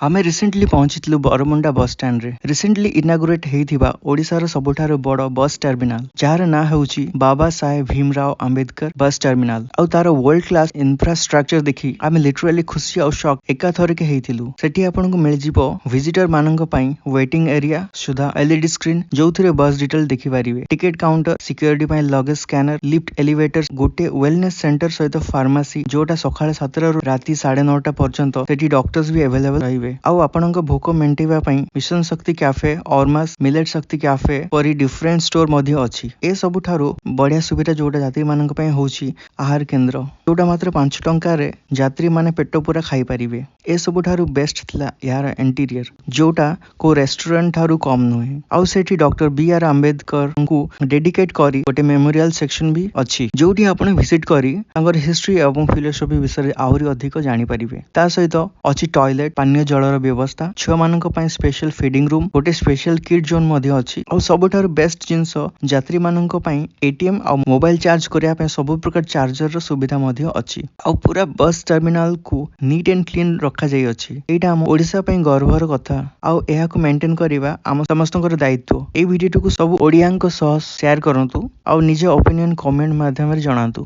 आमे recently पहुंचीलु Bermuda bus stand रे। Recently inaugurate हेइथिबा ओडिशार सबुठारो बड़ बस टर्मिनाल जार ना हेउची बाबा साहेब भीमराव अंबेडकर बस टर्मिनाल। आउ तार वर्ल्ड क्लास इंफ्रास्ट्रक्चर देखि आमे लिटरली खुशी और शॉक एकाथरके हेइथिलु। सेठी आपनको मिल जिवो विजिटर माननक पई वेटिंग एरिया सुधा एलईडी स्क्रीन जोउथिरे बस डिटेल देखि पारिबे, टिकट काउंटर, सिक्योरिटी पई लगेज स्कैनर, लिफ्ट, एलिवेटर, गोटे वेलनेस सेंटर सहित फार्मेसी जोटा सकाळे 7 रु राती 9:30 पर्यंत सेठी डॉक्टर्स भी अवेलेबल रहिबे। आउ आपनक भोक मेंटेबा पई मिशन शक्ति कैफे, ऑर्मास, मिलेट शक्ति कैफे परी डिफरेंट स्टोर मध्ये अछि। ए सबुठारो बढ़िया सुविधा जोटा यात्री मानक पई होउची आहार केंद्र जोटा मात्र 5 टंका रे यात्री माने पेट पूरा खाई परिबे। ए सबुठारो बेस्ट थिला यार इंटीरियर जोटा को रेस्टोरेंट थारु कम नुहे। आउ सेठी डॉक्टर बी.आर. अंबेडकर को डेडिकेट करी गोटे मेमोरियल सेक्शन भी अछि जोटी आपण विजिट करी तांगर हिस्ट्री एवं फिलोसफी विषय आहुरी अधिक जानि परिबे। ता सहित अछि टॉयलेट, पानीय जलर व्यवस्था, छुआ मानक पई स्पेशल फीडिंग रूम, गोटे स्पेशल किड जोन मध्ये अछि। आउ सबठार बेस्ट जिंस यात्री मानक पई एटीएम आ मोबाइल चार्ज करिया पई सब प्रकार चार्जर रो सुविधा मध्ये अछि। आउ पूरा बस टर्मिनल को नीट एंड क्लीन रखा जाई अछि। एटा हम ओडिसा पई गर्वर कथा। आउ एहा को मेंटेन करिवा हम समस्तकर दायित्व। ए वीडियो को सब ओडियांक सह शेयर करंतु आउ निजे ओपिनियन कमेंट माध्यम रे जणांतु।